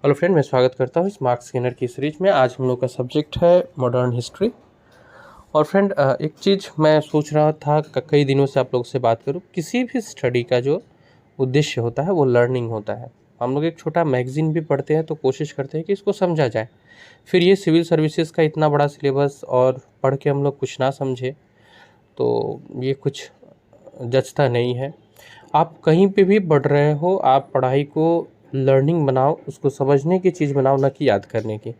Hello friend, मैं स्वागत करता हूँ इस मार्क्स स्कैनर की सीरीज में। आज हम लोग का सब्जेक्ट है मॉडर्न हिस्ट्री। और फ्रेंड, एक चीज़ मैं सोच रहा था कई दिनों से आप लोग से बात करूँ। किसी भी स्टडी का जो उद्देश्य होता है वो लर्निंग होता है। हम लोग एक छोटा मैगज़ीन भी पढ़ते हैं तो कोशिश करते हैं कि इसको समझा जाए। फिर ये सिविल सर्विसेज का इतना बड़ा सिलेबस और पढ़ के हम लोग कुछ ना समझे तो ये कुछ जचता नहीं है। आप कहीं पे भी पढ़ रहे हो, आप पढ़ाई को लर्निंग बनाओ, उसको समझने की चीज़ बनाओ, ना कि याद करने की।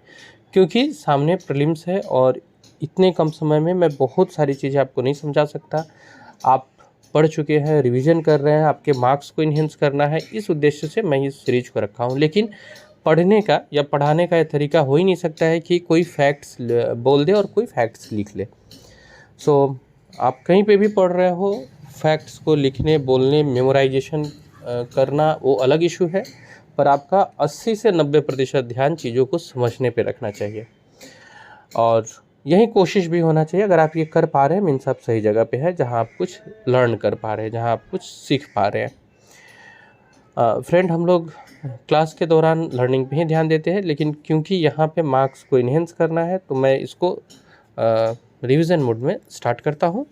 क्योंकि सामने प्रीलिम्स है और इतने कम समय में मैं बहुत सारी चीज़ें आपको नहीं समझा सकता। आप पढ़ चुके हैं, रिवीजन कर रहे हैं, आपके मार्क्स को इन्हेंस करना है, इस उद्देश्य से मैं इस सीरीज को रखा हूँ। लेकिन पढ़ने का या पढ़ाने का ये तरीका हो ही नहीं सकता है कि कोई फैक्ट्स बोल दे और कोई फैक्ट्स लिख ले। सो आप कहीं पे भी पढ़ रहे हो, फैक्ट्स को लिखने, बोलने, मेमोराइजेशन करना वो अलग इशू है, पर आपका 80 से 90% ध्यान चीज़ों को समझने पे रखना चाहिए। और यही कोशिश भी होना चाहिए। अगर आप ये कर पा रहे हैं, मीन्स आप सही जगह पे है, जहाँ आप कुछ लर्न कर पा रहे हैं, जहाँ आप कुछ सीख पा रहे हैं। फ्रेंड, हम लोग क्लास के दौरान लर्निंग पे ही ध्यान देते हैं, लेकिन क्योंकि यहाँ पे मार्क्स को इन्हेंस करना है तो मैं इसको रिवीजन मोड में स्टार्ट करता हूँ।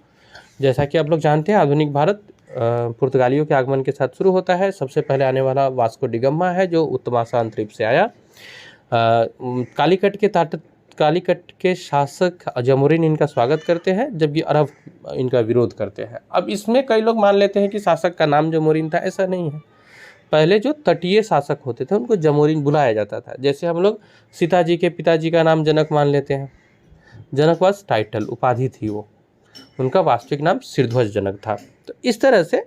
जैसा कि आप लोग जानते हैं, आधुनिक भारत पुर्तगालियों के आगमन के साथ शुरू होता है। सबसे पहले आने वाला वास्को डिगम्मा है, जो उत्तमासा अंतरिक्ष से आया। कालीकट के शासक जमोरिन इनका स्वागत करते हैं, जबकि अरब इनका विरोध करते हैं। अब इसमें कई लोग मान लेते हैं कि शासक का नाम जमोरिन था, ऐसा नहीं है। पहले जो तटीय शासक होते थे उनको जमोरिन बुलाया जाता था। जैसे हम लोग सीता जी के पिताजी का नाम जनक मान लेते हैं। जनक वाज टाइटल, उपाधि थी वो, उनका वास्तविक नाम सिरध्वज जनक था। तो इस तरह से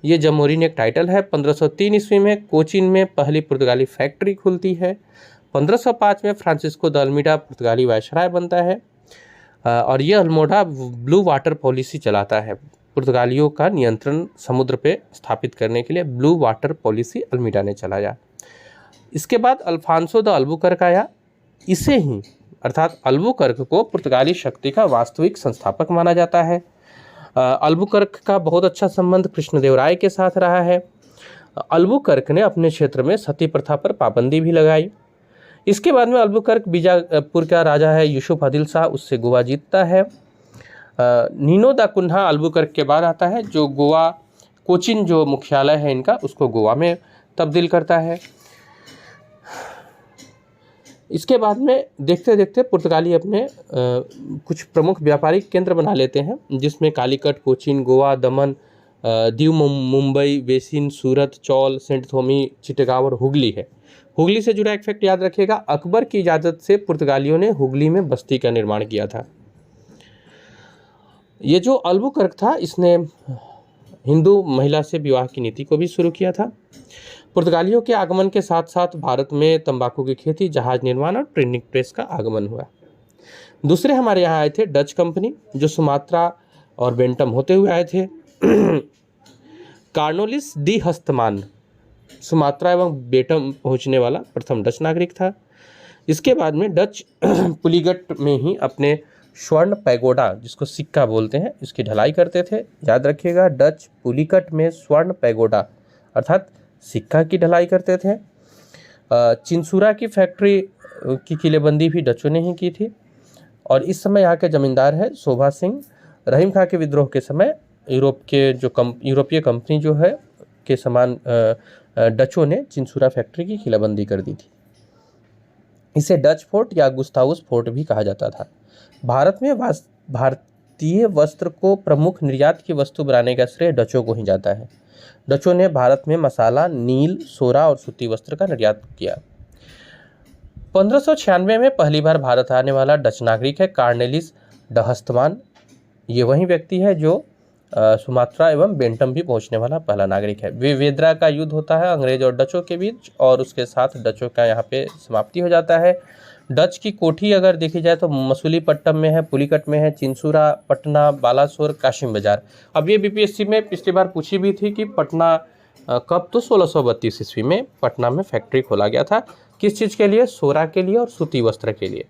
ये जमोरिन एक टाइटल है। 1503 ईस्वी में कोचीन में पहली पुर्तगाली फैक्ट्री खुलती है। 1505 में फ्रांसिस्को द अल्मीडा पुर्तगाली वायसराय बनता है। और ये अल्मोडा ब्लू वाटर पॉलिसी चलाता है। पुर्तगालियों का नियंत्रण समुद्र पे स्थापित करने के लिए ब्लू वाटर पॉलिसी अल्मीडा ने चलाया। इसके बाद अल्फांसो द अल्बुकर्क आया। इसे ही अर्थात अल्बुकर्क को पुर्तगाली शक्ति का वास्तविक संस्थापक माना जाता है। अल्बुकर्क का बहुत अच्छा संबंध कृष्णदेवराय के साथ रहा है। अल्बुकर्क ने अपने क्षेत्र में सती प्रथा पर पाबंदी भी लगाई। इसके बाद में अल्बुकर्क बीजापुर का राजा है यूसुफ आदिल शाह, उससे गोवा जीतता है। नीनो दा कुन्हा अल्बुकर्क के बाद आता है, जो गोवा कोचिन जो मुख्यालय है इनका, उसको गोवा में तब्दील करता है। इसके बाद में देखते देखते पुर्तगाली अपने कुछ प्रमुख व्यापारिक केंद्र बना लेते हैं, जिसमें कालीकट, कोचीन, गोवा, दमन, दीव, मुंबई, वेसिन, सूरत, चौल, सेंट थोमी, चिटगांव और हुगली है। हुगली से जुड़ा एक फैक्ट याद रखिएगा, अकबर की इजाज़त से पुर्तगालियों ने हुगली में बस्ती का निर्माण किया था। ये जो अल्बुकर्क था, इसने हिंदू महिला से विवाह की नीति को भी शुरू किया था। पुर्तगालियों के आगमन के साथ साथ भारत में तंबाकू की खेती, जहाज निर्माण और प्रिंटिंग प्रेस का आगमन हुआ। दूसरे हमारे यहाँ आए थे डच कंपनी, जो सुमात्रा और बेंटम होते हुए आए थे। कार्नोलिस डी हस्तमान सुमात्रा एवं बेंटम पहुँचने वाला प्रथम डच नागरिक था। इसके बाद में डच पुलिगट में ही अपने स्वर्ण पैगोडा, जिसको सिक्का बोलते हैं, इसकी ढलाई करते थे। याद रखिएगा, डच पुलिकट में स्वर्ण पैगोडा अर्थात सिक्का की ढलाई करते थे। चिंसुरा की फैक्ट्री की किलेबंदी भी डचों ने ही की थी। और इस समय यहाँ के जमींदार है शोभा सिंह। रहीम खां के विद्रोह के समय यूरोपीय कंपनी जो है के समान डचों ने चिंसुरा फैक्ट्री की किलेबंदी कर दी थी। इसे डच फोर्ट या गुस्ताउस फोर्ट भी कहा जाता था। भारत में भारतीय वस्त्र को प्रमुख निर्यात की वस्तु बनाने का श्रेय डचों को ही जाता है। डचों ने भारत में मसाला, नील, सोरा और सूती वस्त्र का निर्यात किया। 1596 में पहली बार भारत आने वाला डच नागरिक है कार्नेलिस ड हस्तमान। ये वही व्यक्ति है जो सुमात्रा एवं बेंटम भी पहुंचने वाला पहला नागरिक है। वेवेद्रा का युद्ध होता है अंग्रेज और डचों के बीच, और उसके साथ डचों का यहाँ पे समाप्ति हो जाता है। डच की कोठी अगर देखी जाए तो मसूलीपट्टनम में है, पुलिकट में है, चिंसुरा, पटना, बालासोर, काशिम बाजार। अब ये बीपीएससी में पिछली बार पूछी भी थी कि पटना कब, तो 1632 ईस्वी में पटना में फैक्ट्री खोला गया था। किस चीज़ के लिए? सोरा के लिए और सूती वस्त्र के लिए।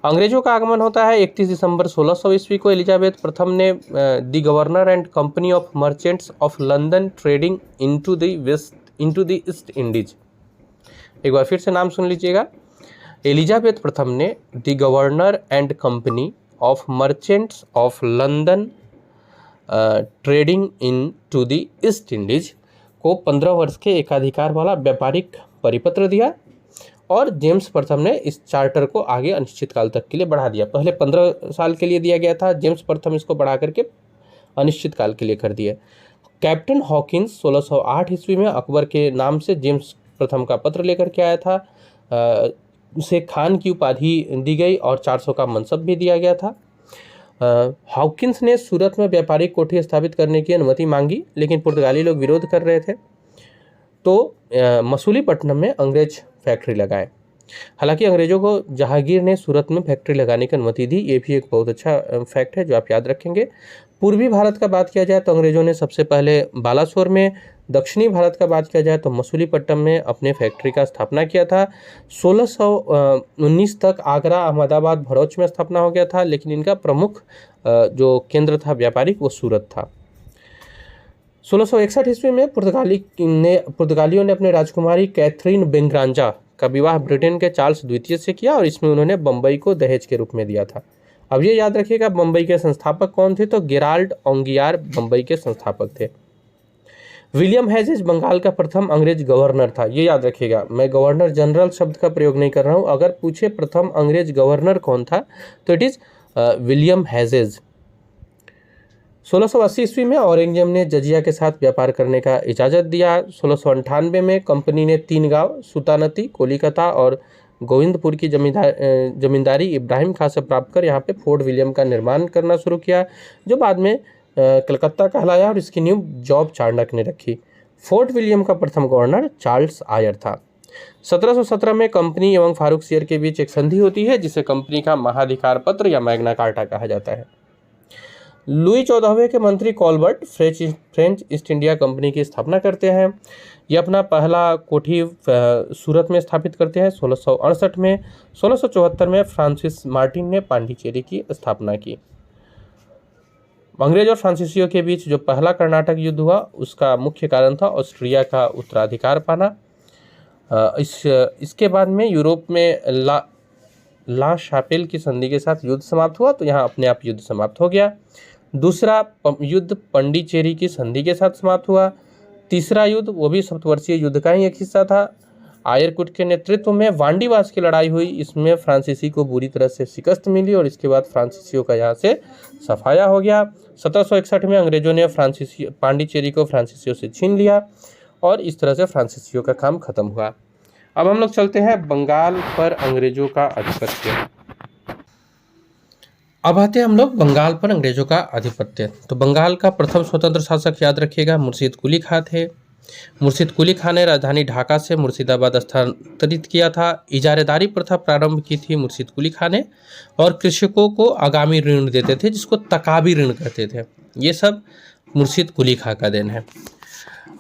अंग्रेजों का आगमन होता है 31 दिसंबर 1600 ईस्वी को। एलिजाबेथ प्रथम ने the governor and company of merchants of London trading into the East Indies, एक बार फिर से नाम सुन लीजिएगा। एलिजाबेथ प्रथम ने the governor and company of merchants of London trading into the East Indies को 15 वर्ष के एकाधिकार वाला व्यापारिक परिपत्र दिया और जेम्स प्रथम ने इस चार्टर को आगे अनिश्चित काल तक के लिए बढ़ा दिया। पहले 15 साल के लिए दिया गया था, जेम्स प्रथम इसको बढ़ा करके अनिश्चित काल के लिए कर दिया। कैप्टन हॉकिंस 1608 ईस्वी में अकबर के नाम से जेम्स प्रथम का पत्र लेकर के आया था। उसे खान की उपाधि दी गई और 400 का मनसब भी दिया गया था। हॉकिंस ने सूरत में व्यापारिक कोठी स्थापित करने की अनुमति मांगी, लेकिन पुर्तगाली लोग विरोध कर रहे थे, तो मसूलीपट्टनम में अंग्रेज फैक्ट्री लगाए। हालांकि अंग्रेजों को जहांगीर ने सूरत में फैक्ट्री लगाने की अनुमति दी, ये भी एक बहुत अच्छा फैक्ट है जो आप याद रखेंगे। पूर्वी भारत का बात किया जाए तो अंग्रेजों ने सबसे पहले बालासोर में, दक्षिणी भारत का बात किया जाए तो मसूलीपट्टनम में अपने फैक्ट्री का स्थापना किया था। 1619 तक आगरा, अहमदाबाद, भरूच में स्थापना हो गया था, लेकिन इनका प्रमुख जो केंद्र था व्यापारिक वो सूरत था। 1661 ईस्वी में पुर्तगालियों ने अपने राजकुमारी कैथरीन बेंग्रांजा का विवाह ब्रिटेन के चार्ल्स द्वितीय से किया और इसमें उन्होंने बम्बई को दहेज के रूप में दिया था। अब ये याद रखिएगा बम्बई के संस्थापक कौन थे, तो गेराल्ड ओंगियार बम्बई के संस्थापक थे। विलियम हेजेज बंगाल का प्रथम अंग्रेज गवर्नर था, ये याद रखिएगा। मैं गवर्नर जनरल शब्द का प्रयोग नहीं कर रहा हूँ, अगर पूछे प्रथम अंग्रेज गवर्नर कौन था तो इट इज़ विलियम हेजेज। 1680 ईस्वी में औरंगजेब ने जजिया के साथ व्यापार करने का इजाज़त दिया। 1698 में कंपनी ने 3 गांव सुतानती, कोलिकता और गोविंदपुर की जमींदारी इब्राहिम खां से प्राप्त कर यहाँ पे फोर्ट विलियम का निर्माण करना शुरू किया, जो बाद में कलकत्ता कहलाया और इसकी नींव जॉब चार्नक ने रखी। फोर्ट विलियम का प्रथम गवर्नर चार्ल्स आयर था। 1717 में कंपनी एवं फारूक सियर के बीच एक संधि होती है जिसे कंपनी का महाधिकार पत्र या मैग्ना कार्टा कहा जाता है। लुई 14वें के मंत्री Colbert French east India company की स्थापना करते हैं। ये अपना पहला कोठी सूरत में स्थापित करते हैं 1668 में। 1674 में फ्रांसिस मार्टिन ने पांडिचेरी की स्थापना की। अंग्रेज और फ्रांसीसियों के बीच जो पहला कर्नाटक युद्ध हुआ उसका मुख्य कारण था ऑस्ट्रिया का उत्तराधिकार पाना। इसके बाद में यूरोप में ला शापेल की संधि के साथ युद्ध समाप्त हुआ, तो यहाँ अपने आप युद्ध समाप्त हो गया। दूसरा युद्ध पंडिचेरी की संधि के साथ समाप्त हुआ। तीसरा युद्ध वो भी सप्तवर्षीय युद्ध का ही एक हिस्सा था। आयरकुट के नेतृत्व में वांडीवास की लड़ाई हुई, इसमें फ्रांसीसी को बुरी तरह से शिकस्त मिली और इसके बाद फ्रांसीसियों का यहाँ से सफाया हो गया। 1761 में अंग्रेजों ने पांडिचेरी को फ्रांसीसियों से छीन लिया और इस तरह से फ्रांसीसियों का काम खत्म हुआ। अब हम लोग चलते हैं बंगाल पर अंग्रेजों का आधिपत्य। अब आते हैं हम लोग बंगाल पर अंग्रेजों का आधिपत्य। तो बंगाल का प्रथम स्वतंत्र शासक याद रखिएगा मुर्शिद कुली खां थे। मुर्शिद कुली खां ने राजधानी ढाका से मुर्शिदाबाद स्थानांतरित किया था। इजारेदारी प्रथा प्रारंभ की थी मुर्शिद कुली खां ने और कृषकों को आगामी ऋण देते थे जिसको तकाबी ऋण कहते थे। ये सब मुर्शिद कुली खां का देन है।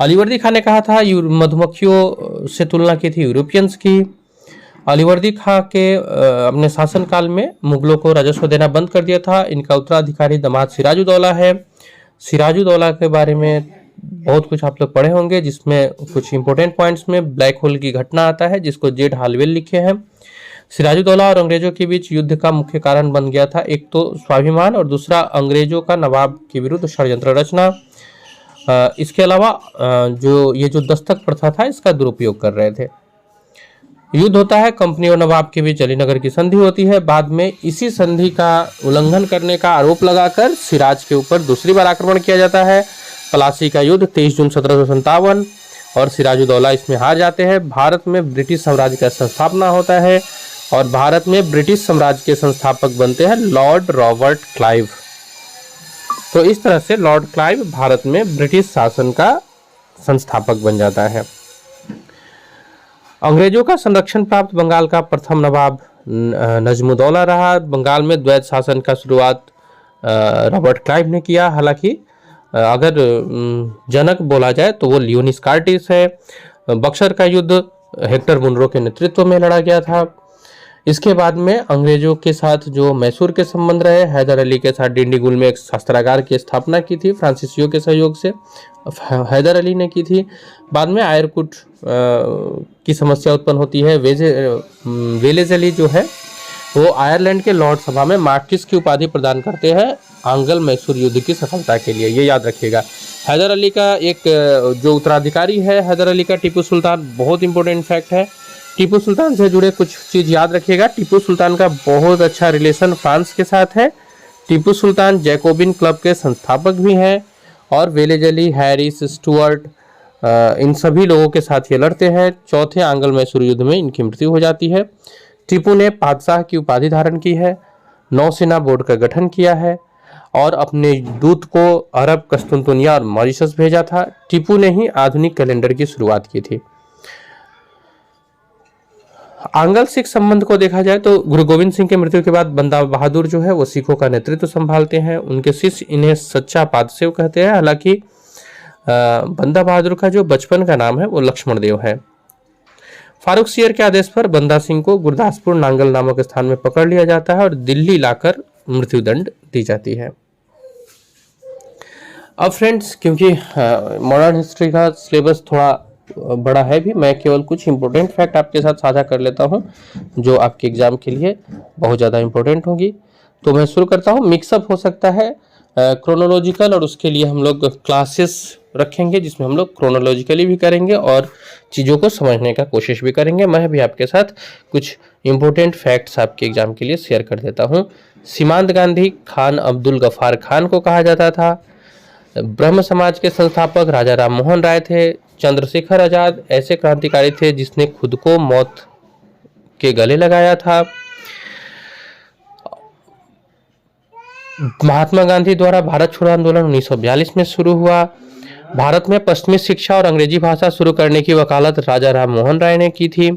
अलीवर्दी खां ने कहा था मधुमक्खियों से तुलना की थी यूरोपियंस की। अलीवर्दी खां के अपने शासनकाल में मुगलों को राजस्व देना बंद कर दिया था। इनका उत्तराधिकारी दामाद सिराजुद्दौला है। सिराजुद्दौला के बारे में बहुत कुछ आप लोग पढ़े होंगे, जिसमें कुछ इंपॉर्टेंट पॉइंट्स में ब्लैक होल की घटना आता है जिसको जेड हालवेल लिखे हैं। सिराजुद्दौला और अंग्रेजों के बीच युद्ध का मुख्य कारण बन गया था एक तो स्वाभिमान और दूसरा अंग्रेजों का नवाब के विरुद्ध षड्यंत्र रचना। इसके अलावा जो दस्तक प्रथा था इसका दुरुपयोग कर रहे थे। युद्ध होता है, कंपनी और नवाब के बीच अलीनगर की संधि होती है। बाद में इसी संधि का उल्लंघन करने का आरोप लगाकर सिराज के ऊपर दूसरी बार आक्रमण किया जाता है। प्लासी का युद्ध 23 जून 1757 और सिराजुद्दौला इसमें हार जाते हैं। भारत में ब्रिटिश साम्राज्य का संस्थापना होता है और भारत में ब्रिटिश साम्राज्य के संस्थापक बनते हैं लॉर्ड रॉबर्ट क्लाइव। तो इस तरह से लॉर्ड क्लाइव भारत में ब्रिटिश शासन का संस्थापक बन जाता है। अंग्रेजों का संरक्षण प्राप्त बंगाल का प्रथम नवाब नजमुद्दौला रहा। बंगाल में द्वैत शासन का शुरुआत रॉबर्ट क्लाइव ने किया। हालांकि अगर जनक बोला जाए तो वो लियोनिस कार्टिस है। बक्सर का युद्ध हेक्टर मुनरो के नेतृत्व में लड़ा गया था। इसके बाद में अंग्रेजों के साथ जो मैसूर के संबंध रहे, हैदर अली के साथ डिंडीगुल में एक शस्त्रागार की स्थापना की थी फ्रांसीसियों के सहयोग से, हैदर अली ने की थी। बाद में आयरकुट की समस्या उत्पन्न होती है। वेलेज़ली जो है वो आयरलैंड के लॉर्ड सभा में मार्किस की उपाधि प्रदान करते हैं आंग्ल मैसूर युद्ध की सफलता के लिए, ये याद रखिएगा। हैदर अली का एक जो उत्तराधिकारी है हैदर अली का, टीपू सुल्तान, बहुत इंपॉर्टेंट फैक्ट है। टीपू सुल्तान से जुड़े कुछ चीज़ याद रखिएगा। टीपू सुल्तान का बहुत अच्छा रिलेशन फ्रांस के साथ है। टीपू सुल्तान जैकोबिन क्लब के संस्थापक भी हैं और वेलेज़ली, हैरिस, स्टुअर्ट, इन सभी लोगों के साथ ये लड़ते हैं। चौथे आंग्ल मैसूर युद्ध में इनकी मृत्यु हो जाती है। टीपू ने पातशाह की उपाधि धारण की है, नौसेना बोर्ड का गठन किया है और अपने दूत को अरब, कस्तुनतुनिया और मॉरिशस भेजा था। टीपू ने ही आधुनिक कैलेंडर की शुरुआत की थी। आंग्ल सिख संबंध को देखा जाए तो गुरु गोविंद सिंह की मृत्यु के बाद बंदा बहादुर जो है वो सिखों का नेतृत्व संभालते हैं। उनके शिष्य इन्हें सच्चा पादसेव कहते हैं। हालांकि बंदा बहादुर का जो बचपन का नाम है वो लक्ष्मण देव है। फारूक सियर के आदेश पर बंदा सिंह को गुरदासपुर नांगल नामक स्थान में पकड़ लिया जाता है और दिल्ली लाकर मृत्युदंड दी जाती है। अब फ्रेंड्स, क्योंकि मॉडर्न हिस्ट्री का सिलेबस थोड़ा बड़ा है भी, मैं केवल कुछ इंपॉर्टेंट फैक्ट आपके साथ साझा कर लेता हूं जो आपके एग्जाम के लिए बहुत ज़्यादा इंपॉर्टेंट होगी। तो मैं शुरू करता हूं। मिक्सअप हो सकता है क्रोनोलॉजिकल, और उसके लिए हम लोग क्लासेस रखेंगे जिसमें हम लोग क्रोनोलॉजिकली भी करेंगे और चीज़ों को समझने का कोशिश भी करेंगे। मैं भी आपके साथ कुछ इंपॉर्टेंट फैक्ट्स आपके एग्जाम के लिए शेयर कर देता हूँ। सीमांत गांधी खान अब्दुल गफ्फार खान को कहा जाता था। ब्रह्म समाज के संस्थापक राजा राम मोहन राय थे। चंद्रशेखर आजाद ऐसे क्रांतिकारी थे जिसने खुद को मौत के गले लगाया था। महात्मा गांधी द्वारा भारत छोड़ो आंदोलन 1942 में शुरू हुआ। भारत में पश्चिमी शिक्षा और अंग्रेजी भाषा शुरू करने की वकालत राजा राम मोहन राय ने की थी।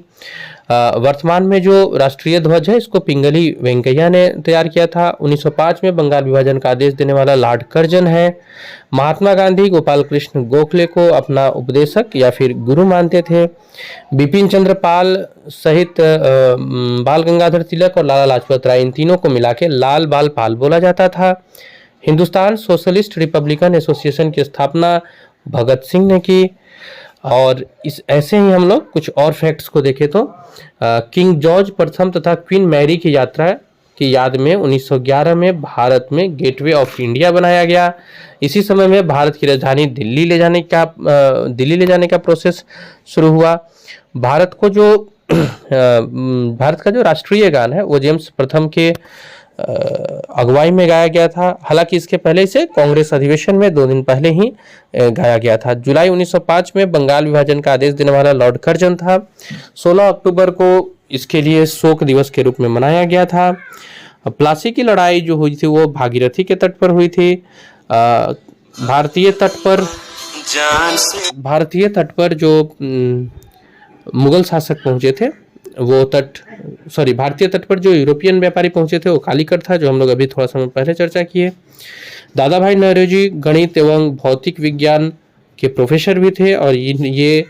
वर्तमान में जो राष्ट्रीय ध्वज है इसको पिंगली वेंकैया ने तैयार किया था। 1905 में बंगाल विभाजन का आदेश देने वाला लॉर्ड कर्जन है। महात्मा गांधी गोपाल कृष्ण गोखले को अपना उपदेशक या फिर गुरु मानते थे। बिपिन चंद्र पाल सहित बाल गंगाधर तिलक और लाला लाजपत राय, इन तीनों को मिला के लाल बाल पाल बोला जाता था। हिंदुस्तान सोशलिस्ट रिपब्लिकन एसोसिएशन की स्थापना भगत सिंह ने की। और इस ऐसे ही हम लोग कुछ और फैक्ट्स को देखें तो किंग जॉर्ज प्रथम तथा क्वीन मैरी की यात्रा की याद में 1911 में भारत में गेटवे ऑफ इंडिया बनाया गया। इसी समय में भारत की राजधानी दिल्ली ले जाने का प्रोसेस शुरू हुआ। भारत का जो राष्ट्रीय गान है वो जेम्स प्रथम के अगुवाई में गाया गया था। हालांकि इसके पहले इसे कांग्रेस अधिवेशन में 2 दिन पहले ही गाया गया था। जुलाई 1905 में बंगाल विभाजन का आदेश देने वाला लॉर्ड कर्जन था। 16 अक्टूबर को इसके लिए शोक दिवस के रूप में मनाया गया था। प्लासी की लड़ाई जो हुई थी वो भागीरथी के तट पर हुई थी। भारतीय तट पर जो मुगल शासक पहुंचे थे वो भारतीय तट पर जो यूरोपियन व्यापारी पहुंचे थे वो कालीकट था, जो हम लोग अभी थोड़ा समय पहले चर्चा किए। दादा भाई नौरोजी गणित एवं भौतिक विज्ञान के प्रोफेसर भी थे और ये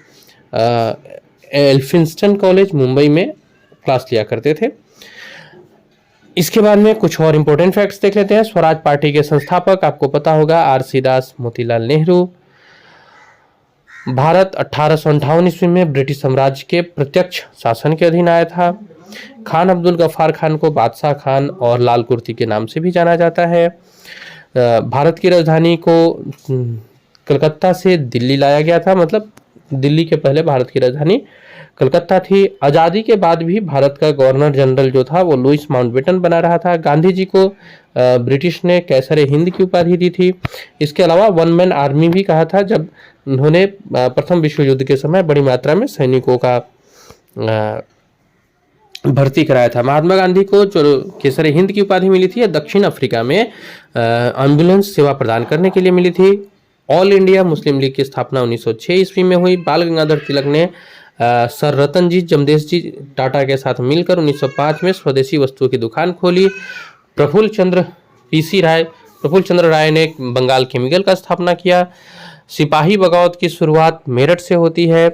एल्फिंस्टन कॉलेज मुंबई में क्लास लिया करते थे। इसके बाद में कुछ और इम्पोर्टेंट फैक्ट्स देख लेते हैं। स्वराज पार्टी के संस्थापक आपको पता होगा आर.सी. दास, मोतीलाल नेहरू। भारत 1858 ईस्वी में ब्रिटिश साम्राज्य के प्रत्यक्ष शासन के अधीन आया था। खान अब्दुल गफ्फार खान को बादशाह खान और लाल कुर्ती के नाम से भी जाना जाता है। भारत की राजधानी को कलकत्ता से दिल्ली लाया गया था, मतलब दिल्ली के पहले भारत की राजधानी कलकत्ता थी। आज़ादी के बाद भी भारत का गवर्नर जनरल जो था वो लुइस माउंटबेटन बना रहा था। गांधी जी को ब्रिटिश ने कैसर हिंद की उपाधि दी थी। इसके अलावा 1 मैन आर्मी भी कहा था जब उन्होंने प्रथम विश्व युद्ध के समय बड़ी मात्रा में सैनिकों का भर्ती कराया था। महात्मा गांधी को जो केसर हिंद की उपाधि मिली थी दक्षिण अफ्रीका में एम्बुलेंस सेवा प्रदान करने के लिए मिली थी। ऑल इंडिया मुस्लिम लीग की स्थापना 1906 ईस्वी में हुई। बाल गंगाधर तिलक ने सर रतन जी जमदेव जी टाटा के साथ मिलकर 1905 में स्वदेशी वस्तुओं की दुकान खोली। प्रफुल्ल चंद्र राय ने बंगाल केमिकल का स्थापना किया। सिपाही बगावत की शुरुआत मेरठ से होती है।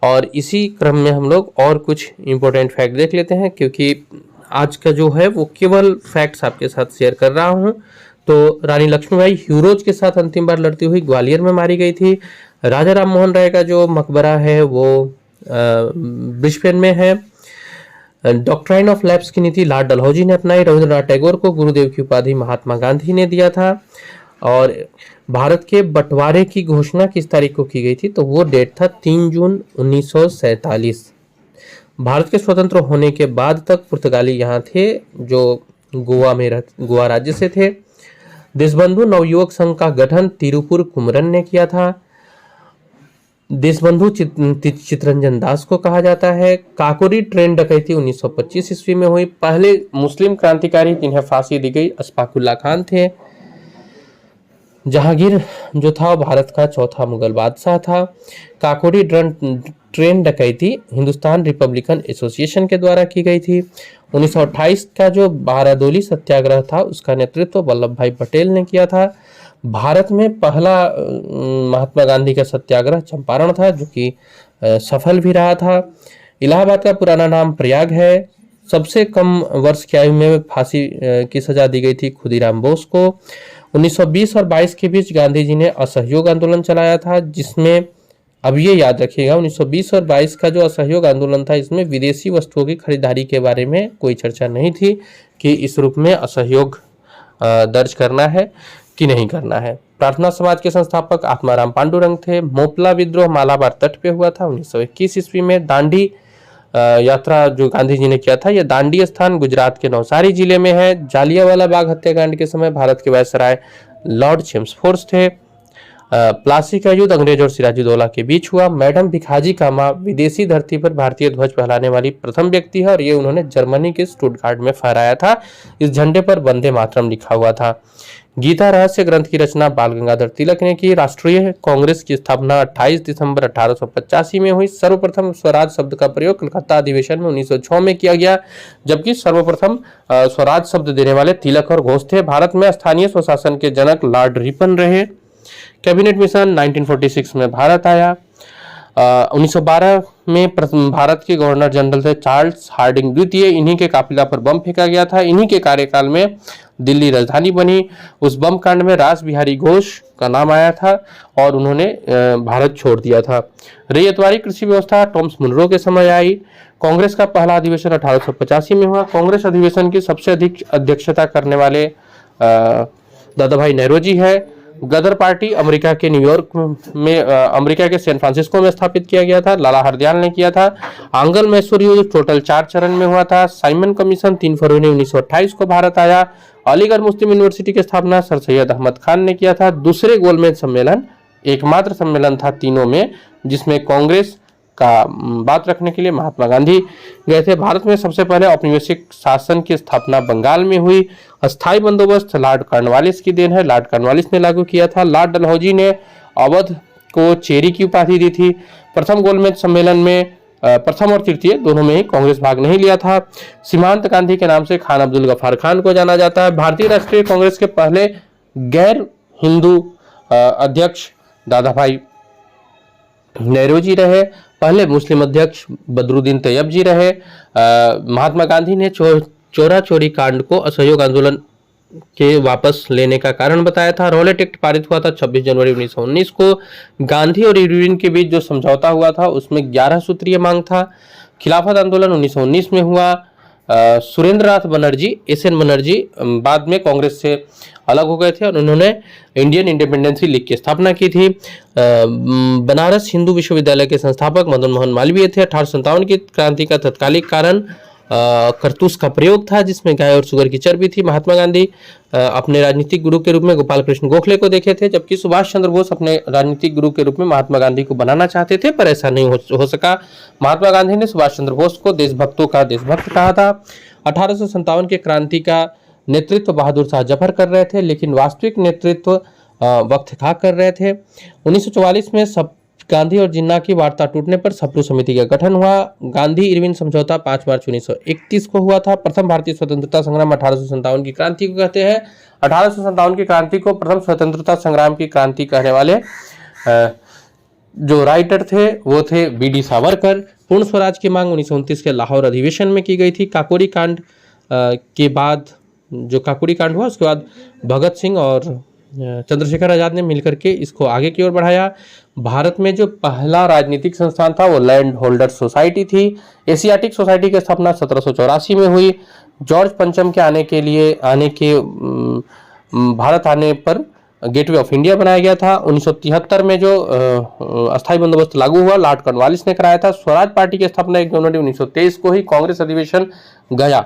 और इसी क्रम में हम लोग और कुछ इम्पोर्टेंट फैक्ट देख लेते हैं, क्योंकि आज का जो है वो केवल फैक्ट्स आपके साथ शेयर कर रहा हूँ। तो रानी लक्ष्मीबाई ह्यूरोज के साथ अंतिम बार लड़ती हुई ग्वालियर में मारी गई थी। राजा राम मोहन राय का जो मकबरा है वो ब्रिस्बेन में है। डॉक्ट्राइन ऑफ लैप्स की नीति लॉर्ड डलहौजी ने अपनाई। रविंद्रनाथ टैगोर को गुरुदेव की उपाधि महात्मा गांधी ने दिया था। और भारत के बंटवारे की घोषणा किस तारीख को की गई थी, तो वो डेट था 3 जून 1947। भारत के स्वतंत्र होने के बाद तक पुर्तगाली यहाँ थे, जो गोवा राज्य से थे। देशबंधु नवयुवक संघ का गठन तिरुपुर कुमरन ने किया था। देशबंधु चित्तरंजन दास को कहा जाता है। काकोरी ट्रेन डकैती 1925 ईस्वी में हुई। पहले मुस्लिम क्रांतिकारी जिन्हें फांसी दी गई अशफाकुल्ला खान थे। जहांगीर जो था भारत का चौथा मुगल बादशाह था। काकोरी ट्रेन डकैती हिंदुस्तान रिपब्लिकन एसोसिएशन के द्वारा की गई थी। 1928 का जो बारादोली सत्याग्रह था उसका नेतृत्व वल्लभ भाई पटेल ने किया था। भारत में पहला महात्मा गांधी का सत्याग्रह चंपारण था, जो कि सफल भी रहा था। इलाहाबाद का पुराना नाम प्रयाग है। सबसे कम वर्ष की आयु में फांसी की सजा दी गई थी खुदीराम बोस को। 1920 और 22 के बीच गांधी जी ने असहयोग आंदोलन चलाया था, जिसमें अब ये याद रखिएगा 1920 और 22 का जो असहयोग आंदोलन था, इसमें विदेशी वस्तुओं की खरीदारी के बारे में कोई चर्चा नहीं थी कि इस रूप में असहयोग दर्ज करना है कि नहीं करना है। प्रार्थना समाज के संस्थापक आत्माराम पांडुरंग थे। मोपला विद्रोह मालाबार तट पे हुआ था 1921 ईस्वी में। दांडी यात्रा जो गांधी जी ने किया था, यह दांडी स्थान गुजरात के नवसारी जिले में है। जालियांवाला बाग हत्याकांड के समय भारत के वायसराय लॉर्ड चेम्सफोर्ड थे। प्लासी का युद्ध अंग्रेज और सिराजुद्दौला के बीच हुआ। मैडम भिखाजी कामा विदेशी धरती पर भारतीय ध्वज फहराने वाली प्रथम व्यक्ति है और ये उन्होंने जर्मनी के स्टुटगार्ट में फहराया था। इस झंडे पर वंदे मातरम लिखा हुआ था। गीता रहस्य ग्रंथ की रचना बाल गंगाधर तिलक ने की। राष्ट्रीय कांग्रेस की स्थापना 28 दिसंबर 1885 में हुई। सर्वप्रथम स्वराज शब्द का प्रयोग कलकत्ता अधिवेशन में 1906 में किया गया, जबकि सर्वप्रथम स्वराज शब्द देने वाले तिलक और घोष थे। भारत में स्थानीय स्वशासन के जनक लॉर्ड रिपन रहे। कैबिनेट मिशन 1946 में भारत आया। 1912 में भारत के गवर्नर जनरल थे चार्ल्स हार्डिंग द्वितीय। इन्हीं के काफिला पर बम फेंका गया था। इन्हीं के कार्यकाल में दिल्ली राजधानी बनी। उस बम कांड में रास बिहारी घोष का नाम आया था और उन्होंने भारत छोड़ दिया था। रैयतवाड़ी कृषि व्यवस्था टॉमस मुनरो के समय आई। कांग्रेस का पहला अधिवेशन 1885 में हुआ। कांग्रेस अधिवेशन की सबसे अधिक अध्यक्षता करने वाले दादा भाई नेहरूजी है। गदर पार्टी अमेरिका के न्यूयॉर्क में अमेरिका के सैन फ्रांसिस्को में स्थापित किया गया था। लाला हरदयाल ने किया था। आंगल मैसूर युद्ध टोटल 4 चरण में हुआ था। साइमन कमीशन 3 फरवरी 1928 को भारत आया। अलीगढ़ मुस्लिम यूनिवर्सिटी की स्थापना सर सैयद अहमद खान ने किया था। दूसरे गोलमेज सम्मेलन एकमात्र सम्मेलन था तीनों में जिसमें कांग्रेस का बात रखने के लिए महात्मा गांधी गए थे। भारत में सबसे पहले औपनिवेशिक शासन की स्थापना बंगाल में हुई। अस्थायी बंदोबस्त लॉर्ड कॉर्नवालिस की देन है। लॉर्ड कॉर्नवालिस ने लागू किया था। लॉर्ड डलहौजी ने अवध को चेरी की उपाधि दी थी। प्रथम गोलमेज सम्मेलन में प्रथम और तृतीय दोनों में ही कांग्रेस भाग नहीं लिया था। सीमांत गांधी के नाम से खान अब्दुल गफ्फार खान को जाना जाता है। भारतीय राष्ट्रीय कांग्रेस के पहले गैर हिंदू अध्यक्ष दादा भाई नेहरू जी रहे। पहले मुस्लिम अध्यक्ष बदरुद्दीन तैयब जी रहे। महात्मा गांधी ने चोरा चोरी कांड को असहयोग आंदोलन के वापस लेने का कारण बताया था। रॉलेट एक्ट पारित हुआ था 26 जनवरी 1919 को। गांधी और इरविन के बीच जो समझौता हुआ था उसमें 11 सूत्रीय मांग था। खिलाफत आंदोलन 1919 में हुआ। सुरेंद्रनाथ बनर्जी एसएन बनर्जी बाद में कांग्रेस से अलग हो गए थे और उन्होंने इंडियन इंडिपेंडेंसी लीग की स्थापना की थी। बनारस हिंदू विश्वविद्यालय के संस्थापक मदन मोहन मालवीय थे। 1857 की क्रांति का तत्कालिक कारण करतूस का प्रयोग था जिसमें गाय और सुगर की चर्बी थी। महात्मा गांधी अपने राजनीतिक गुरु के रूप में गोपाल कृष्ण गोखले को देखे थे, जबकि सुभाष चंद्र बोस अपने राजनीतिक गुरु के रूप में महात्मा गांधी को बनाना चाहते थे, पर ऐसा नहीं हो सका। महात्मा गांधी ने सुभाष चंद्र बोस को देशभक्तों का देशभक्त कहा था। 1857 के क्रांति का नेतृत्व बहादुर शाह जफर कर रहे थे, लेकिन वास्तविक नेतृत्व वक्त खां कर रहे थे। 1944 में सब गांधी और जिन्ना की वार्ता टूटने पर सप्रू समिति का गठन हुआ। गांधी इरविन समझौता 5 मार्च 1931 को हुआ था। प्रथम भारतीय स्वतंत्रता संग्राम 1857 की क्रांति को कहते हैं। 1857 की क्रांति को प्रथम स्वतंत्रता संग्राम की क्रांति कहने वाले जो राइटर थे वो थे बी.डी. सावरकर। पूर्ण स्वराज की मांग 1929 के लाहौर अधिवेशन में की गई थी। काकोरी कांड के बाद, जो काकोरी कांड हुआ उसके बाद भगत सिंह और चंद्रशेखर आजाद ने मिलकर के इसको आगे की ओर बढ़ाया। भारत में जो पहला राजनीतिक संस्थान था वो लैंड होल्डर सोसाइटी थी। एशियाटिक सोसाइटी की स्थापना 1784 में हुई। जॉर्ज पंचम के भारत आने पर गेटवे ऑफ इंडिया बनाया गया था। 1973 में जो अस्थायी बंदोबस्त लागू हुआ लॉर्ड कॉर्नवालिस ने कराया था। स्वराज पार्टी की स्थापना 1 जनवरी 1923 को ही कांग्रेस अधिवेशन गया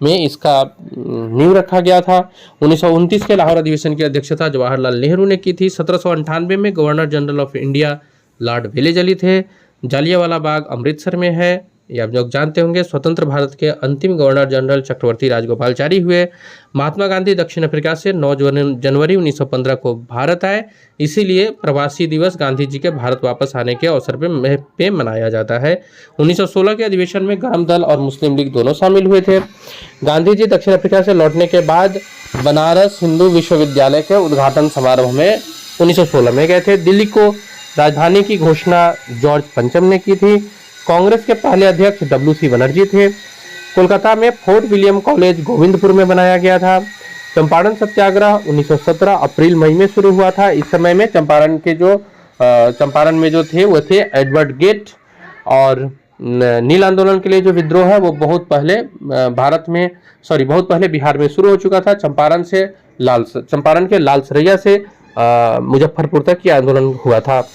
में इसका नींव रखा गया था। 1929 के लाहौर अधिवेशन की अध्यक्षता जवाहरलाल नेहरू ने की थी। 1798 में governor general of India Lord Wellesley थे। जालियांवाला बाग अमृतसर में है, ये आप लोग जानते होंगे। स्वतंत्र भारत के अंतिम गवर्नर जनरल चक्रवर्ती राजगोपालचारी हुए। महात्मा गांधी दक्षिण अफ्रीका से 9 जनवरी 1915 को भारत आए, इसीलिए प्रवासी दिवस गांधी जी के भारत वापस आने के अवसर पे मनाया जाता है। 1916 के अधिवेशन में गरम दल और मुस्लिम लीग दोनों शामिल हुए थे। गांधी जी दक्षिण अफ्रीका से लौटने के बाद बनारस हिंदू विश्वविद्यालय के उद्घाटन समारोह में 1916 में गए थे। दिल्ली को राजधानी की घोषणा जॉर्ज पंचम ने की थी। कांग्रेस के पहले अध्यक्ष W.C. बनर्जी थे। कोलकाता में फोर्ट विलियम कॉलेज गोविंदपुर में बनाया गया था। चंपारण सत्याग्रह 1917 अप्रैल मई में शुरू हुआ था। इस समय में चंपारण में जो थे वो थे एडवर्ड गेट, और नील आंदोलन के लिए जो विद्रोह है वो बहुत पहले बिहार में शुरू हो चुका था। चंपारण के लाल सरैया से मुजफ्फरपुर तक ये आंदोलन हुआ था।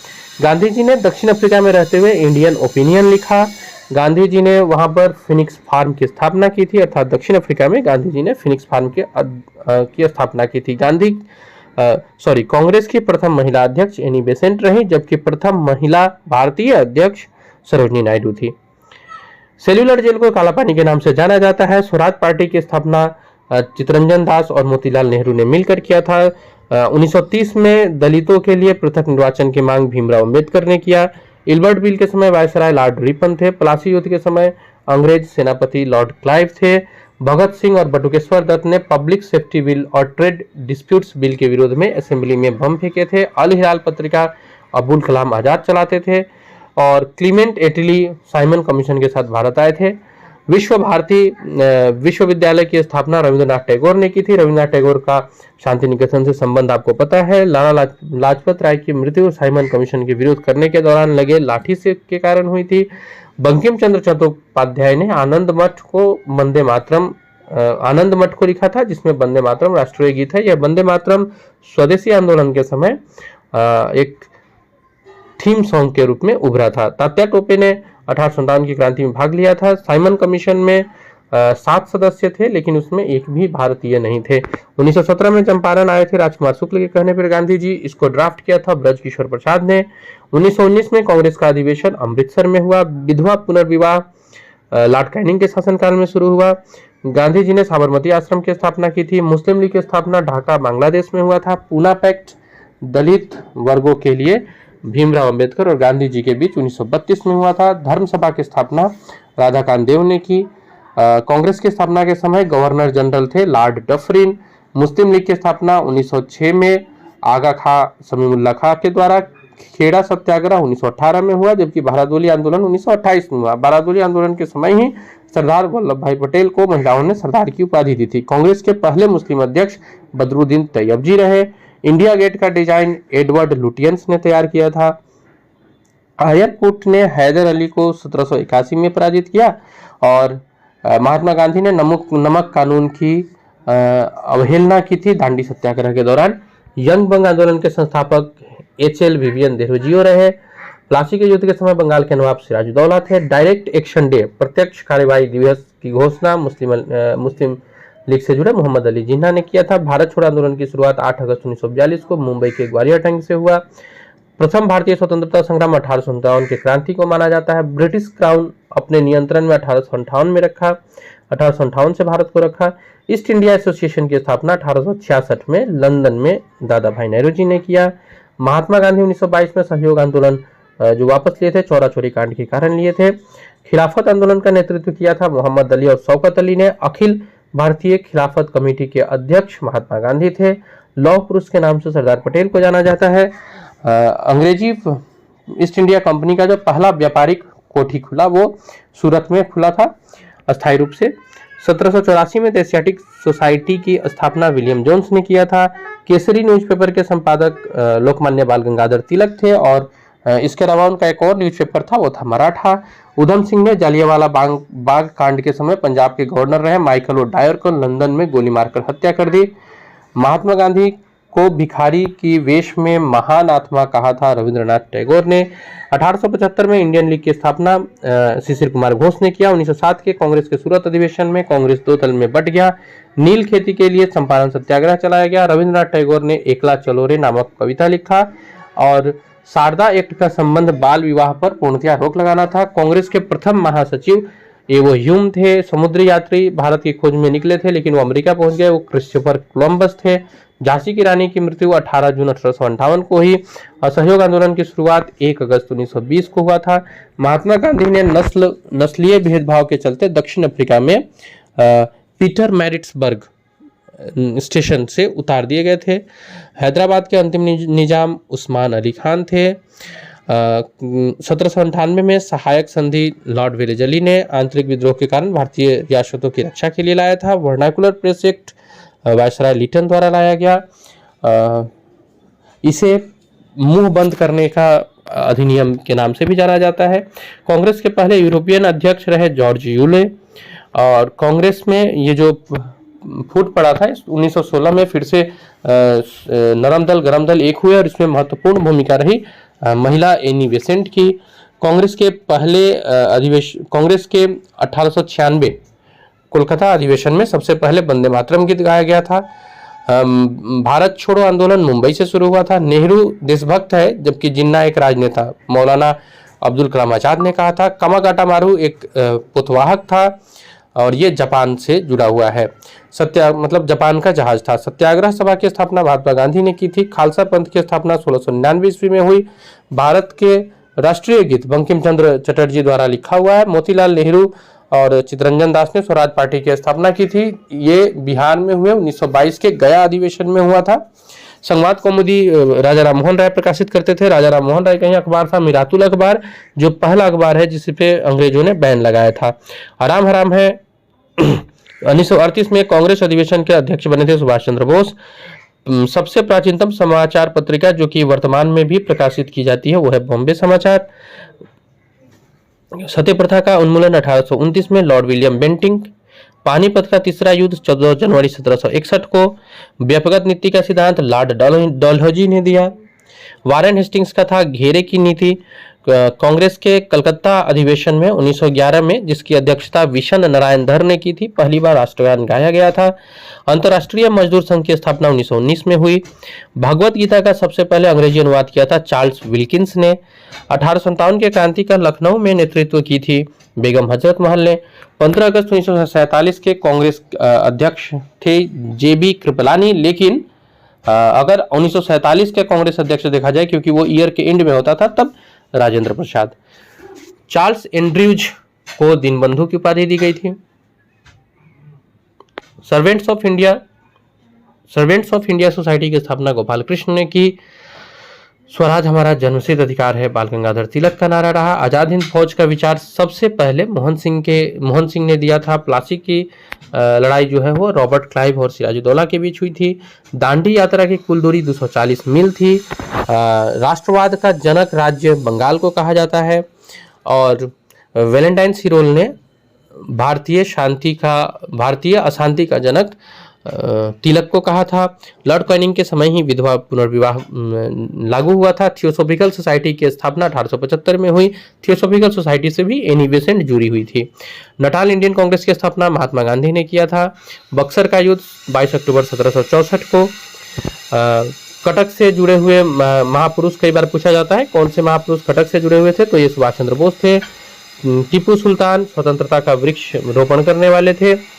गांधी जी ने दक्षिण अफ्रीका में रहते हुए इंडियन ओपिनियन लिखा। गांधी जी ने वहां पर फिनिक्स फार्म की स्थापना की थी, अर्थात दक्षिण अफ्रीका में गांधी जी ने फिनिक्स फार्म की स्थापना की थी। कांग्रेस की प्रथम महिला अध्यक्ष एनी बेसेंट रही, जबकि प्रथम महिला भारतीय अध्यक्ष सरोजनी नायडू थी। सेल्यूलर जेल को काला पानी के नाम से जाना जाता है। स्वराज पार्टी की स्थापना चित्तरंजन दास और मोतीलाल नेहरू ने मिलकर किया था। 1930 में दलितों के लिए पृथक निर्वाचन की मांग भीमराव अंबेडकर ने किया। इल्बर्ट बिल के समय वायसराय लॉर्ड रिपन थे। प्लासी युद्ध के समय अंग्रेज सेनापति लॉर्ड क्लाइव थे। भगत सिंह और बटुकेश्वर दत्त ने पब्लिक सेफ्टी बिल और ट्रेड डिस्प्यूट्स बिल के विरोध में असेंबली में बम फेंके थे। अल हिलाल पत्रिका अबुल कलाम आजाद चलाते थे, और क्लीमेंट एटली साइमन कमीशन के साथ भारत आए थे। विश्व भारती विश्वविद्यालय की स्थापना रविंद्रनाथ टैगोर ने की थी। रविंद्रनाथ टैगोर का शांति निकेतन से संबंध आपको पता है। लाला लाजपत राय की मृत्यु साइमन कमीशन के विरोध करने के दौरान लगे लाठी से के कारण हुई थी। बंकिम चंद्र चट्टोपाध्याय ने आनंद मठ को लिखा था, जिसमें वंदे मातरम राष्ट्रीय गीत है। यह वंदे मातरम स्वदेशी आंदोलन के समय एक थीम सॉन्ग के रूप में उभरा था। तात्या टोपे ने 1857 की क्रांति में भाग लिया था। साइमन कमीशन में 7 सदस्य थे, लेकिन उसमें एक भी भारतीय नहीं थे। 1917 में चंपारण आए थे राजकुमार शुक्ल के कहने पर गांधी जी। इसको ड्राफ्ट किया था ब्रज किशोर प्रसाद ने। 1919 में कांग्रेस का अधिवेशन अमृतसर में हुआ। विधवा पुनर्विवाह लॉर्ड कैनिंग के शासनकाल में शुरू हुआ। गांधी जी ने साबरमती आश्रम की स्थापना की थी। मुस्लिम लीग की स्थापना ढाका बांग्लादेश में हुआ था। पूना पैक्ट दलित वर्गों के लिए भीमराव अंबेडकर और गांधी जी के बीच 1932 में हुआ था। धर्म सभा की स्थापना राधाकांत देव ने की। कांग्रेस की स्थापना के समय गवर्नर जनरल थे लॉर्ड डफरिन। मुस्लिम लीग की स्थापना 1906 में आगा खां समीउल्लाह खां के द्वारा। खेड़ा सत्याग्रह 1918 में हुआ, जबकि भारतवाली आंदोलन 1928 में हुआ। भारतवाली आंदोलन के समय ही सरदार वल्लभ भाई पटेल को महिलाओं ने सरदार की उपाधि दी थी। कांग्रेस के पहले मुस्लिम अध्यक्ष बदरुद्दीन तैयबजी रहे। इंडिया गेट का डिजाइन एडवर्ड लुटियंस ने तैयार किया था। आयरकुट ने हैदर अली को 1781 में पराजित किया, और महात्मा गांधी ने नमक कानून की अवहेलना की थी दांडी सत्याग्रह के दौरान। यंग बंग आंदोलन के संस्थापक H.L. विवियन देहरोजियो रहे। प्लासी के युद्ध के समय बंगाल के नवाब सिराजुद्दौला थे। डायरेक्ट एक्शन डे प्रत्यक्ष कार्यवाही दिवस की घोषणा मुस्लिम लीग से जुड़े मोहम्मद अली जिन्ना ने किया था। भारत छोड़ो आंदोलन की शुरुआत 8 अगस्त 1942 को मुंबई के ग्वालियर टंग से हुआ। प्रथम भारतीय स्वतंत्रता संग्राम 1857 के क्रांति को माना जाता है। ब्रिटिश क्राउन अपने नियंत्रण में 1858 में रखा, 1858 से भारत को रखा। ईस्ट इंडिया एसोसिएशन की स्थापना 1866 में लंदन में दादा भाई नेहरू जी ने किया। महात्मा गांधी 1922 में सहयोग आंदोलन जो वापस लिए थे, चौरा चोरी कांड के कारण लिए थे। खिलाफत आंदोलन का नेतृत्व किया था मोहम्मद अली और शौकत अली ने। अखिल भारतीय खिलाफत कमेटी के अध्यक्ष महात्मा गांधी थे। लौह पुरुष के नाम से सरदार पटेल को जाना जाता है। अंग्रेजी ईस्ट इंडिया कंपनी का जो पहला व्यापारिक कोठी खुला वो सूरत में खुला था अस्थायी रूप से। 1784 में एशियाटिक सोसाइटी की स्थापना विलियम जोन्स ने किया था। केसरी न्यूज़पेपर के संपादक लोकमान्य बाल गंगाधर तिलक थे और इसके अलावा उनका एक और न्यूज़पेपर था, वो था मराठा। उधम सिंह ने जालियांवाला बाग कांड के समय पंजाब के गवर्नर रहे माइकल ओ'डायर को लंदन में गोली मारकर हत्या कर दी। महात्मा गांधी को भिखारी की वेश में महान आत्मा कहा था रविंद्रनाथ टैगोर ने। 1875 में इंडियन लीग की स्थापना शिशिर कुमार घोष ने किया। 1907 के कांग्रेस के सूरत अधिवेशन में कांग्रेस दो दल में बंट गया। नील खेती के लिए चंपारण सत्याग्रह चलाया गया। रविंद्रनाथ टैगोर ने एकला चलो रे नामक कविता लिखा और शारदा एक्ट का संबंध बाल विवाह पर पूर्णतया रोक लगाना था। कांग्रेस के प्रथम महासचिव एवो ह्यूम थे। समुद्री यात्री भारत की खोज में निकले थे लेकिन वो अमेरिका पहुंच गए, वो क्रिस्टोफर कोलंबस थे। झांसी की रानी की मृत्यु 18 जून 1858 को हुई। असहयोग आंदोलन की शुरुआत 1 अगस्त 1920 को हुआ था। महात्मा गांधी ने नस्लीय भेदभाव के चलते दक्षिण अफ्रीका में पीटर मैरिट्सबर्ग स्टेशन से उतार दिए गए थे। हैदराबाद के अंतिम निजाम उस्मान अली खान थे। 1798 में सहायक संधि लॉर्ड वेलेजली ने आंतरिक विद्रोह के कारण भारतीय रियासतों की रक्षा के लिए लाया था। Vernacular press act viceroy Lytton द्वारा लाया गया। इसे मुंह बंद करने का अधिनियम के नाम से भी जाना जाता है। कांग्रेस के पहले यूरोपियन अध्यक्ष रहे जॉर्ज यूले और कांग्रेस में ये जो फूट पड़ा था 1916 में फिर से नरम दल गरम दल एक हुए और इसमें महत्वपूर्ण भूमिका रही महिला एनी बेसेंट की। कांग्रेस के पहले कांग्रेस के 1896 कोलकाता अधिवेशन में सबसे पहले वंदे मातरम गीत गाया गया था। भारत छोड़ो आंदोलन मुंबई से शुरू हुआ था। नेहरू देशभक्त है जबकि जिन्ना एक राजनेता मौलाना अब्दुल कलाम आजाद ने कहा था। कामागाटा मारू एक पुतवाहक था और ये जापान से जुड़ा हुआ है। मतलब जापान का जहाज था। सत्याग्रह सभा की स्थापना महात्मा गांधी ने की थी। खालसा पंथ की स्थापना 1699 ईस्वी में हुई। भारत के राष्ट्रीय गीत बंकिम चंद्र चटर्जी द्वारा लिखा हुआ है। मोतीलाल नेहरू और चित्तरंजन दास ने स्वराज पार्टी की स्थापना की थी। ये बिहार में हुए 1922 के गया अधिवेशन में हुआ था। संवाद कौमुदी राजा राम मोहन राय प्रकाशित करते थे। राजा राम मोहन राय का ही अखबार था मिरातुल अखबार, जो पहला अखबार है जिस पे अंग्रेजों ने बैन लगाया था। आराम हराम है 1938 में कांग्रेस अधिवेशन के अध्यक्ष बने थे सुभाष चंद्र बोस। सबसे प्राचीनतम समाचार पत्रिका जो कि वर्तमान में भी प्रकाशित की जाती है वो है बॉम्बे समाचार। सती प्रथा का उन्मूलन 1829 में लॉर्ड विलियम बेंटिंक। पानीपत का तीसरा युद्ध 14 जनवरी 1761 को। व्यापक नीति का सिद्धांत लॉर्ड डलहौजी ने दिया। वारेन हेस्टिंग्स का था घेरे की नीति। कांग्रेस के कलकत्ता अधिवेशन में 1911 में जिसकी अध्यक्षता विशन नारायण धर ने की थी, पहली बार राष्ट्रगान गाया गया था। अंतर्राष्ट्रीय मजदूर संघ की स्थापना 1919 में हुई। भगवत गीता का सबसे पहले अंग्रेजी अनुवाद किया था चार्ल्स विल्किंस ने। 1857 के क्रांति का लखनऊ में नेतृत्व की थी बेगम हजरत महल ने। 15 अगस्त 1947 के कांग्रेस अध्यक्ष थे जेबी कृपलानी, लेकिन अगर 1947 के कांग्रेस अध्यक्ष देखा जाए क्योंकि वो ईयर के एंड में होता था तब राजेंद्र प्रसाद। चार्ल्स एंड्रयूज को दीनबंधु की उपाधि दी गई थी। सर्वेंट्स ऑफ इंडिया सोसाइटी की स्थापना गोपाल कृष्ण ने की। स्वराज हमारा जन्मसिद्ध अधिकार है बाल गंगाधर तिलक का नारा रहा। आजाद हिंद फौज का विचार सबसे पहले मोहन सिंह ने दिया था। प्लासी की लड़ाई जो है वो रॉबर्ट क्लाइव और सिराजुद्दौला के बीच हुई थी। दांडी यात्रा की कुल दूरी 240 मील थी। राष्ट्रवाद का जनक राज्य बंगाल को कहा जाता है और वैलेंटाइन सिरोल ने भारतीय अशांति का जनक तिलक को कहा था। लॉर्ड कैनिंग के समय ही विधवा पुनर्विवाह लागू हुआ था। थियोसोफिकल सोसाइटी की स्थापना 1875 में हुई। थियोसोफिकल सोसाइटी से भी एनी बेसेंट जुड़ी हुई थी। नटाल इंडियन कांग्रेस की स्थापना महात्मा गांधी ने किया था। बक्सर का युद्ध 22 अक्टूबर 1764 को। कटक से जुड़े हुए महापुरुष कई बार पूछा जाता है कौन से महापुरुष कटक से जुड़े हुए थे, तो ये सुभाष चंद्र बोस थे। टीपू सुल्तान स्वतंत्रता का वृक्ष रोपण करने वाले थे।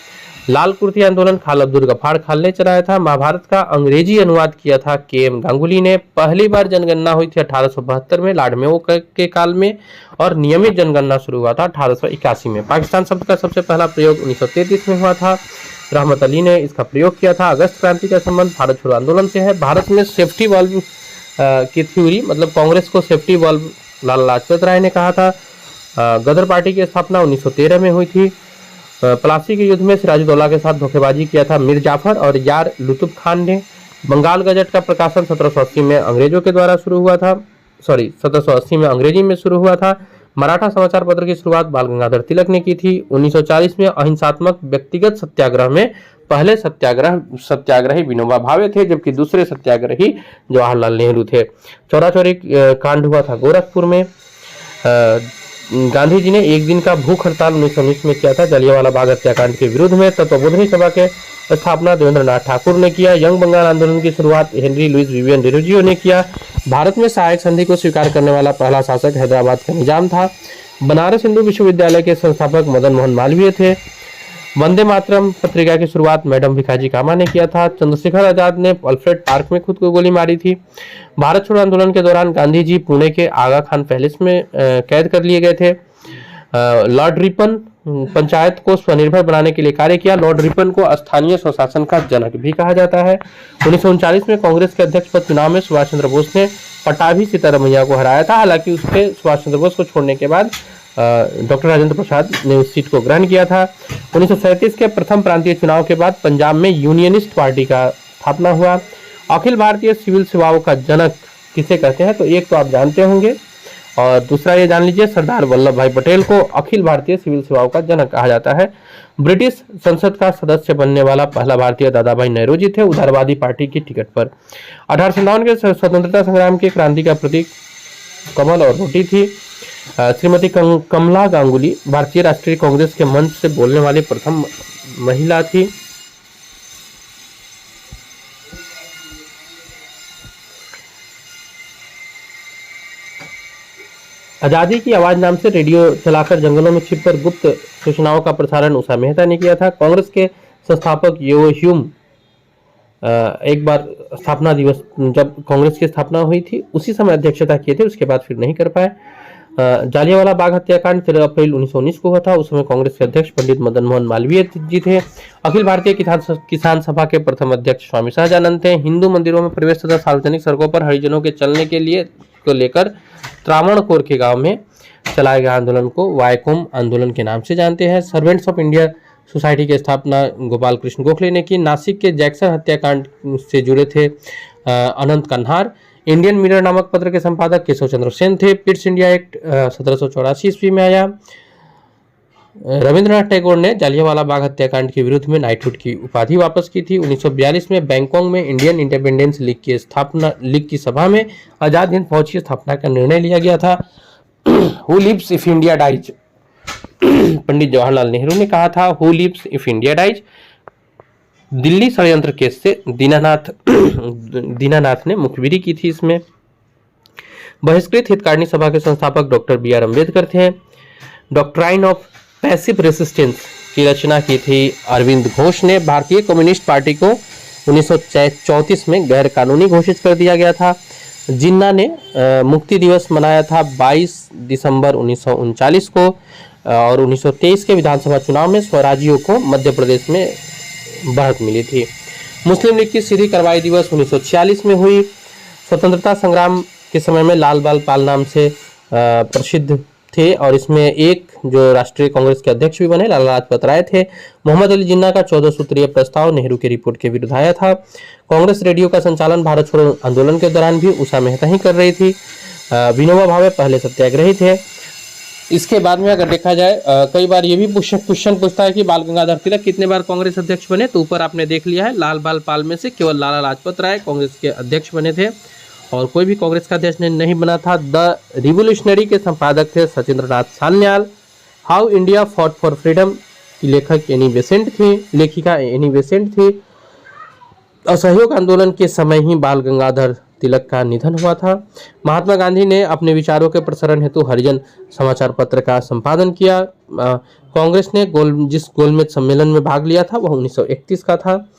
लाल कुर्ती आंदोलन खाल अब्दुल गफ्फार खान ने चलाया था। महाभारत का अंग्रेजी अनुवाद किया था के.एम. गांगुली ने। पहली बार जनगणना हुई थी 1872 में लॉर्ड मेयो के काल में और नियमित जनगणना शुरू हुआ था 1881 में। पाकिस्तान शब्द का सबसे पहला प्रयोग 1933 में हुआ था। रहमत अली ने इसका प्रयोग किया था। अगस्त क्रांति का संबंध भारत छोड़ो आंदोलन से है। भारत में सेफ्टी वॉल्व की थ्योरी, मतलब कांग्रेस को सेफ्टी वॉल्व लाला लाजपत राय ने कहा था। गदर पार्टी की स्थापना 1913 में हुई थी। प्लासी के युद्ध में सिराजुद्दौला के साथ धोखेबाजी किया था मीर जाफर और यार लुतुफ खान ने। बंगाल गजट का प्रकाशन 1780 में अंग्रेजों के द्वारा शुरू हुआ था। 1780 में अंग्रेजी में शुरू हुआ था। मराठा समाचार पत्र की शुरुआत बाल गंगाधर तिलक ने की थी। 1940 में अहिंसात्मक व्यक्तिगत सत्याग्रह में पहले सत्याग्रही विनोबा भावे थे, जबकि दूसरे सत्याग्रही जवाहरलाल नेहरू थे। चौरा चौरी कांड हुआ था गोरखपुर में। गांधी जी ने एक दिन का भूख हड़ताल 1919 में किया था जलियांवाला बाग हत्याकांड के विरुद्ध में। तत्वबोधनी सभा के स्थापना देवेंद्रनाथ ठाकुर ने किया। यंग बंगाल आंदोलन की शुरुआत हेनरी लुइस विवियन डिरोजियो ने किया। भारत में सहायक संधि को स्वीकार करने वाला पहला शासक हैदराबाद का निजाम था। बनारस हिंदू विश्वविद्यालय के संस्थापक मदन मोहन मालवीय थे। वंदे मातरम पत्रिका की शुरुआत मैडम भिखाजी कामा ने किया था। चंद्रशेखर आजाद ने अल्फ्रेड पार्क में खुद को गोली मारी थी। भारत छोड़ो आंदोलन के दौरान गांधी जी पुणे के आगा खान पैलेस में कैद कर लिए गए थे। लॉर्ड रिपन पंचायत को स्वनिर्भर बनाने के लिए कार्य किया। लॉर्ड रिपन को स्थानीय स्वशासन का जनक भी कहा जाता है। 1939 में कांग्रेस के अध्यक्ष पद चुनाव में सुभाष चंद्र बोस ने पटाभी सीतारमैया को हराया था। हालांकि उसके सुभाष चंद्र बोस को छोड़ने के बाद डॉक्टर राजेंद्र प्रसाद ने उस सीट को ग्रहण किया था। 1937 के प्रथम प्रांतीय चुनाव के बाद पंजाब में यूनियनिस्ट पार्टी का स्थापना हुआ। अखिल भारतीय सिविल सेवाओं का जनक किसे कहते हैं, तो एक तो आप जानते होंगे और दूसरा ये जान लीजिए, सरदार वल्लभ भाई पटेल को अखिल भारतीय सिविल सेवाओं का जनक कहा जाता है। ब्रिटिश संसद का सदस्य बनने वाला पहला भारतीय दादा भाई नौरोजी थे, उदारवादी पार्टी की टिकट पर। 1857 के स्वतंत्रता संग्राम के क्रांति का प्रतीक कमल और रोटी थी। श्रीमती कमला गांगुली भारतीय राष्ट्रीय कांग्रेस के मंच से बोलने वाली प्रथम महिला थी। आजादी की आवाज नाम से रेडियो चलाकर जंगलों में छिपकर गुप्त सूचनाओं का प्रसारण उषा मेहता ने किया था। कांग्रेस के संस्थापक यो ह्यूम एक बार स्थापना दिवस जब कांग्रेस की स्थापना हुई थी उसी समय अध्यक्षता किए थे, उसके बाद फिर नहीं कर पाए। जालियांवाला बाग हत्याकांड 13 अप्रैल 1919 को हुआ था। उस समय कांग्रेस के अध्यक्ष पंडित मदन मोहन मालवीय जी थे। अखिल भारतीय किसान सभा के प्रथम अध्यक्ष स्वामी सहजानंद थे। हिंदू मंदिरों में प्रवेश तथा सार्वजनिक सड़कों पर हरिजनों के चलने के लिए को लेकर त्रावणकोर के गांव में चलाए गए आंदोलन को वायकोम आंदोलन के नाम से जानते हैं। सर्वेंट्स ऑफ इंडिया सोसाइटी की स्थापना गोपाल कृष्ण गोखले ने की। नासिक के जैक्सन हत्याकांड से जुड़े थे अनंत कन्हार। इंडियन मिरर नामक पत्र के संपादक केशव चंद्र सेन थे। पिट्स इंडिया एक्ट 1784 ईस्वी में आया। रविंद्रनाथ टैगोर ने जालियांवाला बाग हत्याकांड के विरुद्ध में नाइटहुड की उपाधि वापस की थी। 1942 में बैंकॉक में इंडियन इंडिपेंडेंस लीग की सभा में आजाद हिंद फौज की स्थापना का निर्णय लिया गया था। Who lives if India dies, Pandit Jawaharlal Nehru ने कहा था who lives if India dies. Delhi षड्यंत्र केस से दीनानाथ ने मुखबिरी की थी। इसमें बहिष्कृत हितकारिणी सभा के संस्थापक डॉक्टर BR अम्बेडकर थे। डॉक्ट्राइन ऑफ पैसिव रेसिस्टेंस की रचना की थी अरविंद घोष ने। भारतीय कम्युनिस्ट पार्टी को 1934 में गैर कानूनी घोषित कर दिया गया था। जिन्ना ने मुक्ति दिवस मनाया था 22 दिसंबर 1939 को और 1923 के विधानसभा चुनाव में स्वराजियों को मध्य प्रदेश में बढ़त मिली थी। मुस्लिम लीग की सीधी कार्रवाई दिवस 1946 में हुई। स्वतंत्रता संग्राम के समय में लाल बाल पाल नाम से प्रसिद्ध थे और इसमें एक जो राष्ट्रीय कांग्रेस के अध्यक्ष भी बने लाला लाजपत राय थे। मोहम्मद अली जिन्ना का 14 सूत्रीय प्रस्ताव नेहरू की रिपोर्ट के विरुद्ध आया था। कांग्रेस रेडियो का संचालन भारत छोड़ो आंदोलन के दौरान भी उषा मेहता ही कर रही थी। विनोबा भावे पहले सत्याग्रही थे। इसके बाद में अगर देखा जाए कई बार ये भी क्वेश्चन पूछता है कि बाल गंगाधर तिलक कितने बार कांग्रेस अध्यक्ष बने, तो ऊपर आपने देख लिया है लाल बाल पाल में से केवल लाला लाजपत राय कांग्रेस के अध्यक्ष बने थे और कोई भी कांग्रेस का अध्यक्ष नहीं बना था। द रिवोल्यूशनरी के संपादक थे Sachindranath Sanyal. How India fought for freedom की लेखिका एनी बेसेंट थी। असहयोग आंदोलन के समय ही बाल गंगाधर तिलक का निधन हुआ था। महात्मा गांधी ने अपने विचारों के प्रसारण हेतु हरिजन समाचार पत्र का संपादन किया। कांग्रेस ने जिस गोलमेज सम्मेलन में भाग लिया था वह 1931 का था।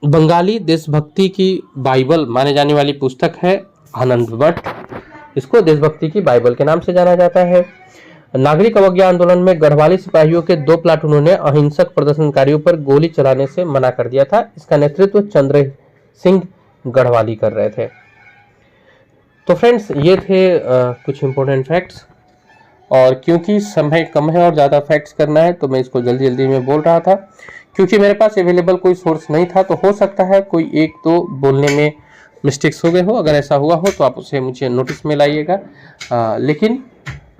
बंगाली देशभक्ति की बाइबल माने जाने वाली पुस्तक है आनंद भट्ट, इसको देशभक्ति की बाइबल के नाम से जाना जाता है। नागरिक अवज्ञा आंदोलन में गढ़वाली सिपाहियों के 2 प्लाटूनों ने अहिंसक प्रदर्शनकारियों पर गोली चलाने से मना कर दिया था। इसका नेतृत्व चंद्र सिंह गढ़वाली कर रहे थे। तो फ्रेंड्स ये थे कुछ इम्पोर्टेंट फैक्ट्स, और क्योंकि समय कम है और ज़्यादा फैक्ट्स करना है तो मैं इसको जल्दी जल्दी में बोल रहा था। क्योंकि मेरे पास अवेलेबल कोई सोर्स नहीं था, तो हो सकता है कोई एक दो बोलने में मिस्टेक्स हो गए हो। अगर ऐसा हुआ हो तो आप उसे मुझे नोटिस में लाइएगा, लेकिन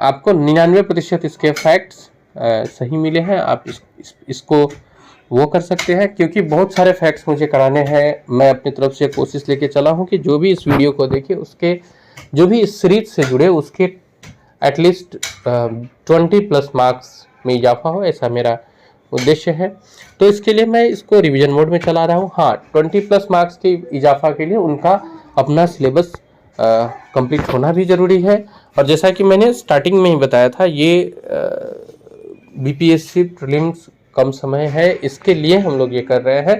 आपको 99% इसके फैक्ट्स सही मिले हैं। आप इसको वो कर सकते हैं, क्योंकि बहुत सारे फैक्ट्स मुझे कराने हैं। मैं अपनी तरफ से कोशिश लेके चला हूँ कि जो भी इस वीडियो को देखे उसके, जो भी इस सीरीज से जुड़े, उसके एटलीस्ट 20+ मार्क्स में इजाफा हो, ऐसा मेरा उद्देश्य है। तो इसके लिए मैं इसको रिवीजन मोड में चला रहा हूँ। हाँ, 20+ मार्क्स के इजाफा के लिए उनका अपना सिलेबस कंप्लीट होना भी ज़रूरी है। और जैसा कि मैंने स्टार्टिंग में ही बताया था, ये बीपीएससी प्रीलिम्स कम समय है, इसके लिए हम लोग ये कर रहे हैं।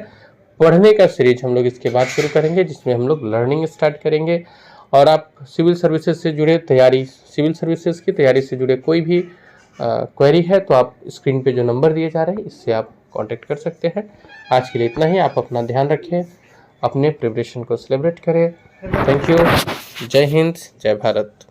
पढ़ने का सीरीज हम लोग इसके बाद शुरू करेंगे, जिसमें हम लोग लर्निंग स्टार्ट करेंगे। और आप सिविल सर्विसेज से जुड़े सिविल सर्विसेज की तैयारी से जुड़े कोई भी क्वेरी है तो आप स्क्रीन पे जो नंबर दिए जा रहे हैं इससे आप कांटेक्ट कर सकते हैं। आज के लिए इतना ही। आप अपना ध्यान रखें, अपने प्रिपरेशन को सेलिब्रेट करें। Thank you. जय हिंद, जय भारत।